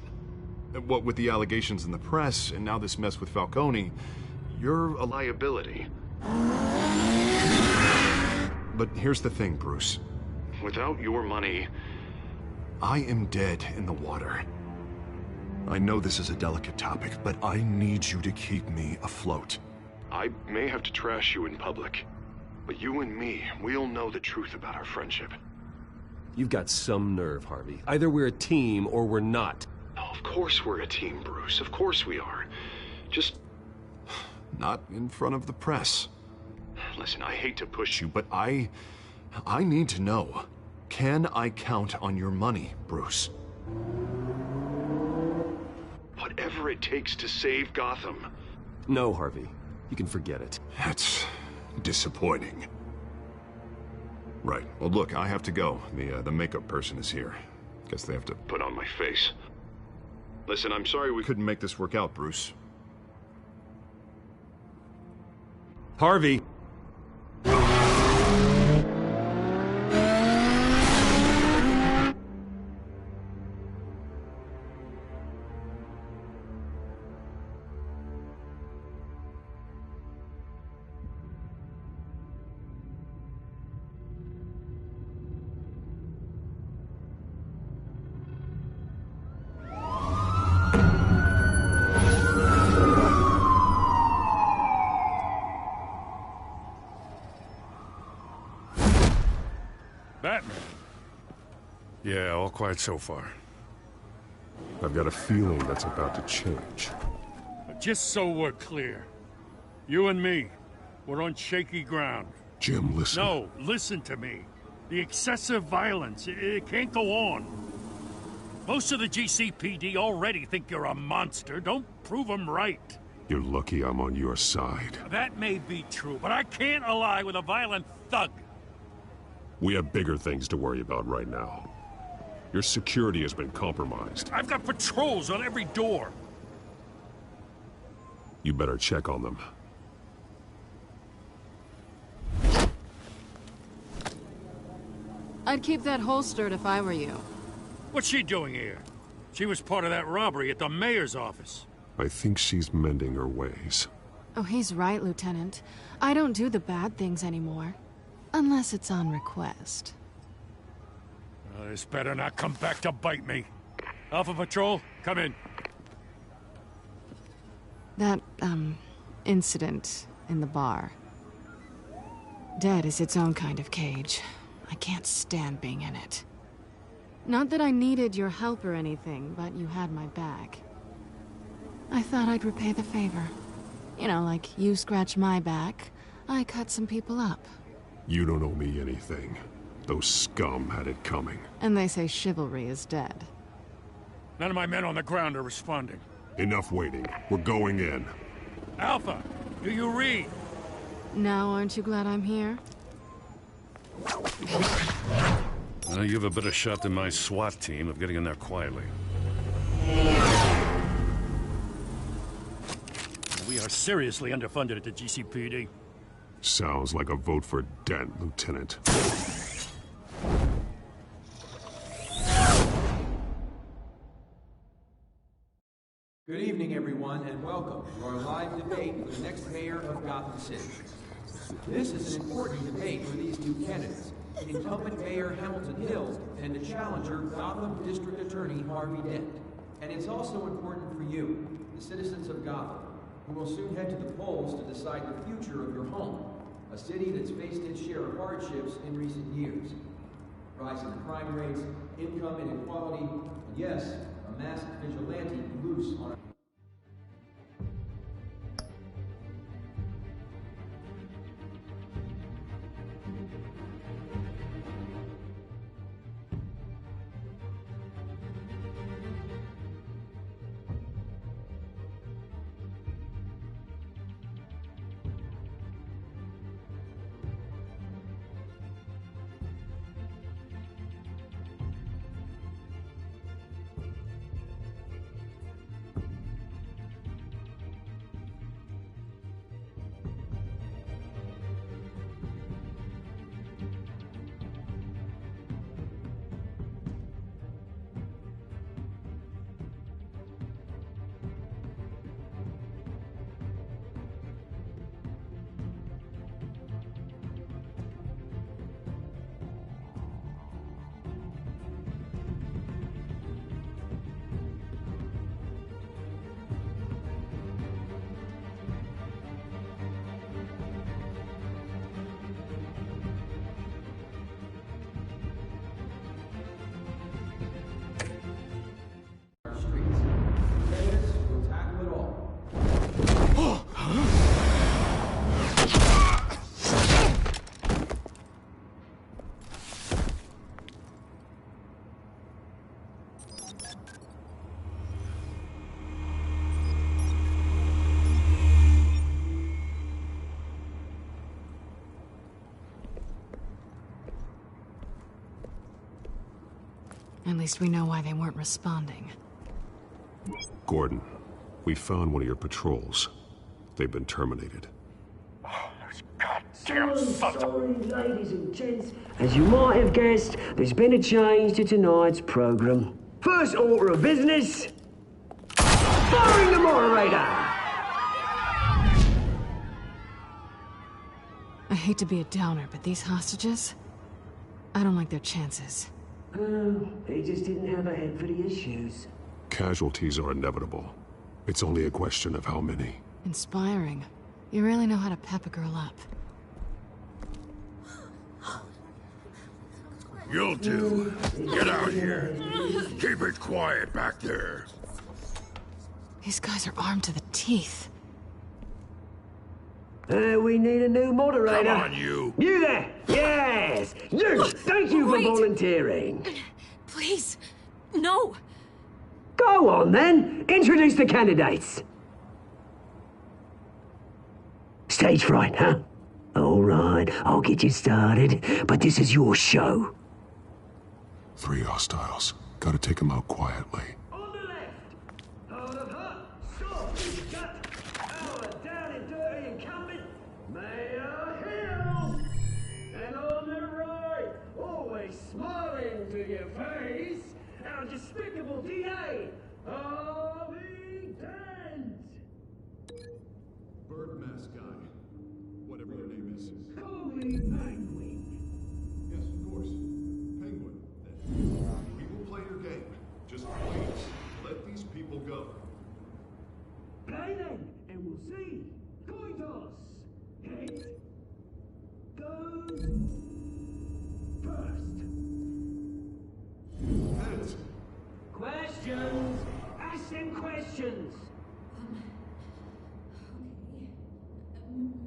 What with the allegations in the press, and now this mess with Falcone, you're a liability. But here's the thing, Bruce. Without your money, I am dead in the water. I know this is a delicate topic, but I need you to keep me afloat. I may have to trash you in public, but you and me, we'll know the truth about our friendship. You've got some nerve, Harvey. Either we're a team or we're not. Oh, of course we're a team, Bruce. Of course we are. Just... not in front of the press. Listen, I hate to push you, but I need to know. Can I count on your money, Bruce? Whatever it takes to save Gotham. No, Harvey. You can forget it. That's disappointing. Right. Well, look, I have to go. The makeup person is here. Guess they have to put on my face. Listen, I'm sorry we couldn't make this work out, Bruce. Harvey! Batman. Yeah, all quiet so far. I've got a feeling that's about to change. Just so we're clear, you and me, we're on shaky ground. Jim, listen. No, listen to me. The excessive violence, it can't go on. Most of the GCPD already think you're a monster. Don't prove them right. You're lucky I'm on your side. That may be true, but I can't ally with a violent thug. We have bigger things to worry about right now. Your security has been compromised. I've got patrols on every door. You better check on them. I'd keep that holstered if I were you. What's she doing here? She was part of that robbery at the mayor's office. I think she's mending her ways. Oh, he's right, Lieutenant. I don't do the bad things anymore. Unless it's on request. This better not come back to bite me. Alpha Patrol, come in. That, incident in the bar. Dead is its own kind of cage. I can't stand being in it. Not that I needed your help or anything, but you had my back. I thought I'd repay the favor. You know, like you scratch my back, I cut some people up. You don't owe me anything. Those scum had it coming. And they say chivalry is dead. None of my men on the ground are responding. Enough waiting. We're going in. Alpha, do you read? Now, aren't you glad I'm here? Well, you have a better shot than my SWAT team of getting in there quietly. We are seriously underfunded at the GCPD. Sounds like a vote for Dent, Lieutenant. Good evening, everyone, and welcome to our live debate for the next mayor of Gotham City. This is an important debate for these two candidates. Incumbent Mayor Hamilton Hill and the challenger, Gotham District Attorney Harvey Dent. And it's also important for you, the citizens of Gotham, who will soon head to the polls to decide the future of your home, a city that's faced its share of hardships in recent years. Rising crime rates, income inequality, and yes, a masked vigilante loose on At least we know why they weren't responding. Gordon, we found one of your patrols. They've been terminated. Sorry, ladies and gents. As you might have guessed, there's been a change to tonight's program. First order of business, firing the moderator! I hate to be a downer, but these hostages, I don't like their chances. He just didn't have a head for the issues. Casualties are inevitable. It's only a question of how many. Inspiring. You really know how to pep a girl up. You'll do. Get out here. Keep it quiet back there. These guys are armed to the teeth. We need a new moderator. Come on, you. You there! Yes! You! Thank you for volunteering. Please, no. Go on, then. Introduce the candidates. Stage fright, huh? All right, I'll get you started, but this is your show. 3 hostiles. Gotta take them out quietly. On the left, out of her, stop, shut, our down and dirty incumbent, Mayor Hill. And on the right, always smiling to your face, our despicable DA, Harvey Dent. Bird mask guy. Whatever your name is. Call me Penguin. Yes, of course. Penguin, then. We will play your game. Just please, let these people go. Play then, and we'll see. Coin toss. Head goes first. Heads. Questions. Ask them questions.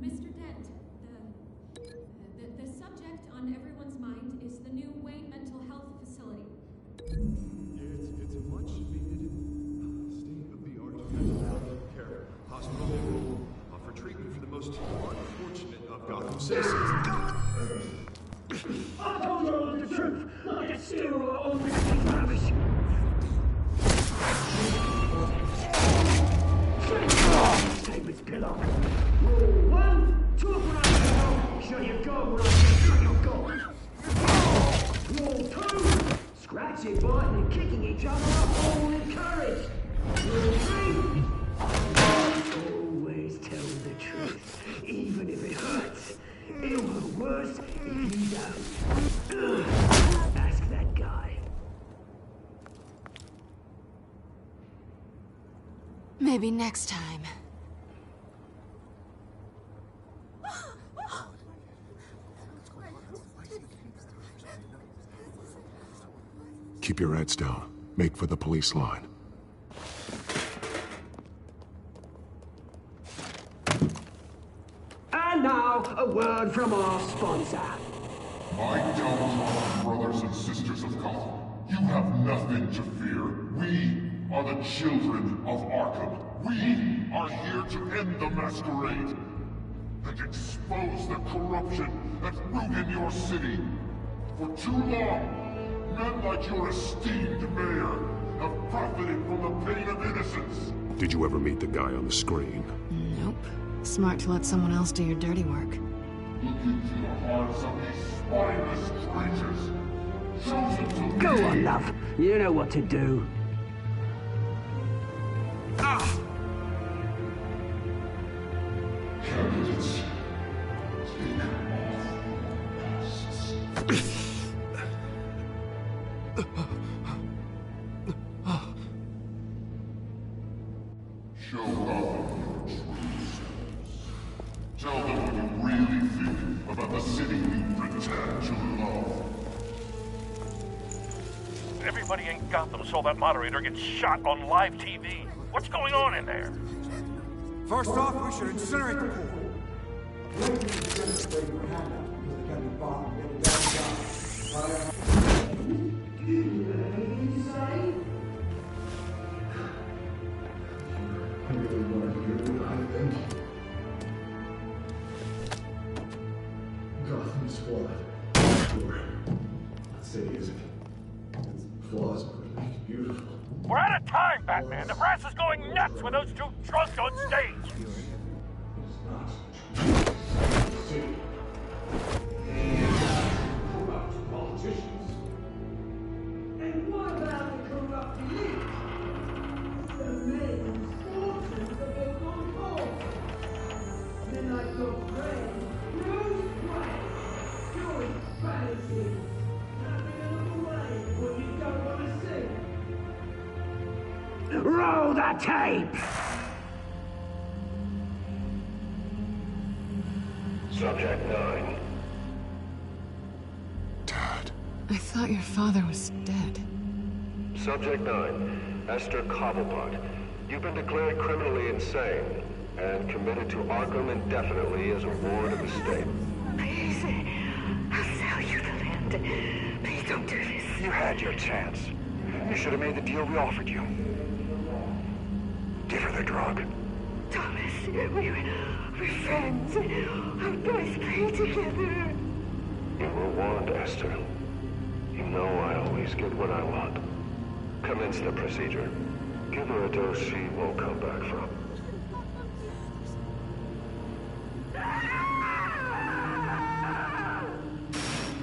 Mr. Dent, the subject on everyone's mind is the new Wayne Mental Health Facility. It's a much-needed citizens. I told you all the truth, like a steal or only rubbish. Take this pillow. Rule 1, talk when I go, show your god when I show your god. Rule 2, scratching, biting and kicking each other up, all encouraged. Rule 3, always tell the truth, even if it hurts. It'll hurt worse if you don't. Ask that guy. Maybe next time. Keep your heads down. Make for the police line. And now, a word from our sponsor. My downtrodden brothers and sisters of Gotham, you have nothing to fear. We are the children of Arkham. We are here to end the masquerade and expose the corruption that ruined your city. For too long, men like your esteemed mayor have profited from the pain of innocence. Did you ever meet the guy on the screen? Nope. Smart to let someone else do your dirty work. Look into the hearts of these spineless creatures. Chosen to Go lead. on, love. You know what to do. Candidates, take off masks. Show Gotham your true selves. Tell them what you really think about the city you pretend to love. Everybody in Gotham saw that moderator get shot on live TV. What's going on in there? First off, we should incinerate the pool. Gotham's flawed. Sure. That city isn't. Its flaws would make it beautiful. We're out of time, Batman. The brass is going nuts with those two drunks on stage. Corrupt politicians. And what about the corrupt elite? The men whose fortunes are built on gold. Men like your friend, Bruce Wayne, doing fantasy. Nothing in the way when you don't want to see. Roll the tape! Subject 9. I thought your father was dead. Subject 9, Esther Cobblepot. You've been declared criminally insane and committed to Arkham indefinitely as a ward of the state. Please, I'll sell you the land. Please don't do this. You had your chance. You should have made the deal we offered you. Give her the drug. Thomas, we're friends. Our boys play together. You were warned, Esther. You know I always get what I want. Commence the procedure. Give her a dose she won't come back from.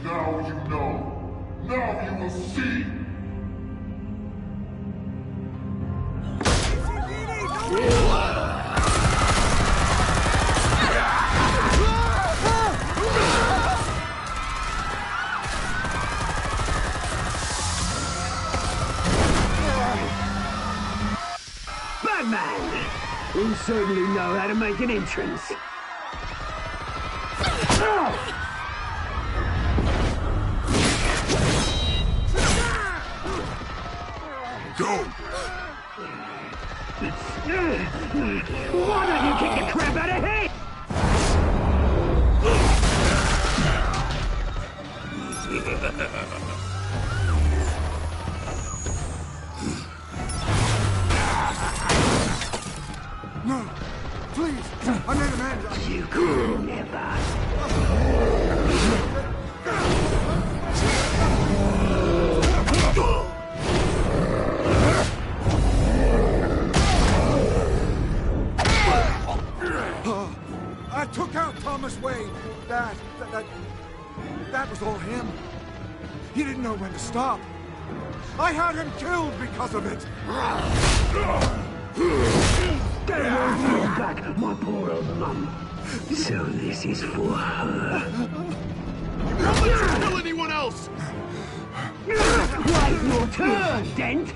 Now you know. Now you will see. Batman! You certainly know how to make an entrance. Go! Why don't you kick the crap out of him? No! please! I made amends! You could never. I took out Thomas Wayne. That was all him. He didn't know when to stop. I had him killed because of it. Get away back, my poor old mum. So this is for her. Don't let you kill anyone else! Wait your turn, Dent.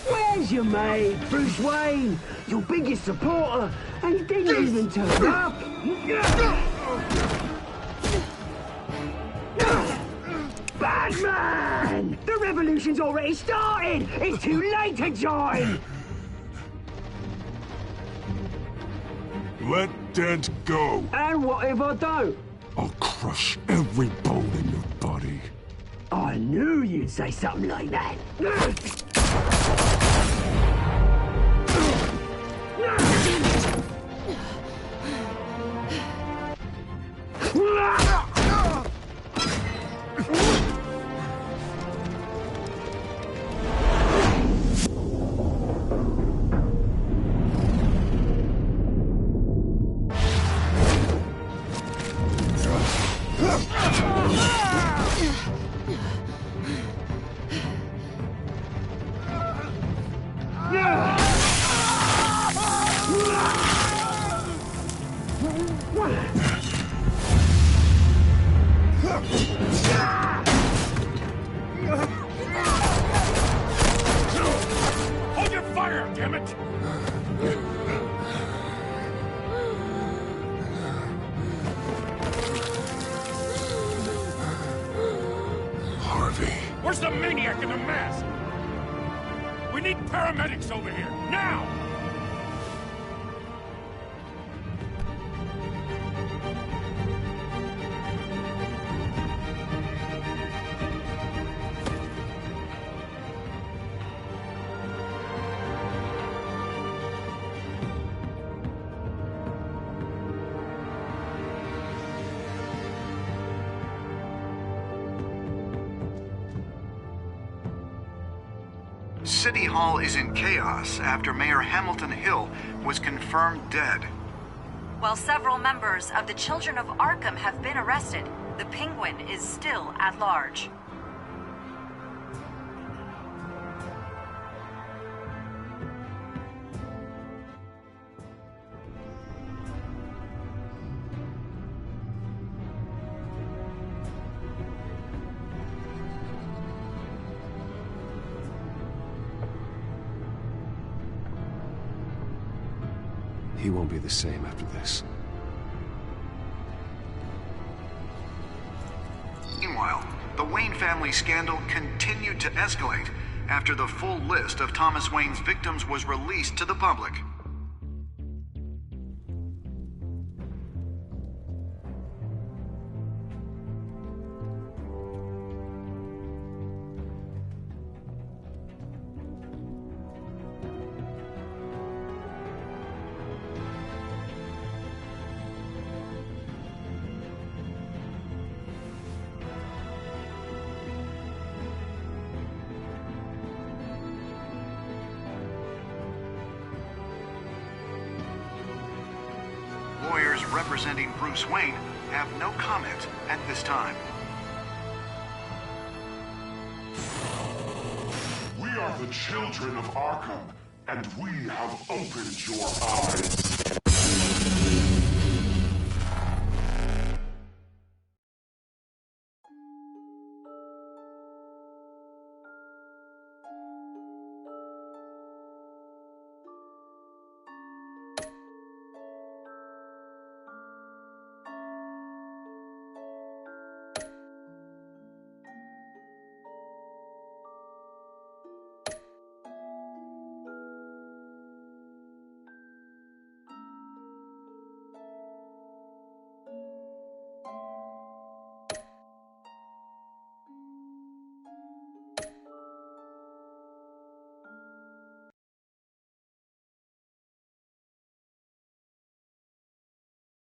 Where's your mate, Bruce Wayne? Your biggest supporter, and he didn't even turn up. Batman! The revolution's already started! It's too late to join! Let Dent go. And what if I don't? I'll crush every bone in your body. I knew you'd say something like that. Hold your fire, damn it! Harvey. Where's the maniac in the mask? We need paramedics over here, now! City Hall is in chaos after Mayor Hamilton Hill was confirmed dead. While several members of the Children of Arkham have been arrested, the Penguin is still at large. He won't be the same after this. Meanwhile, the Wayne family scandal continued to escalate after the full list of Thomas Wayne's victims was released to the public. Lawyers representing Bruce Wayne have no comment at this time. We are the children of Arkham, and we have opened your eyes.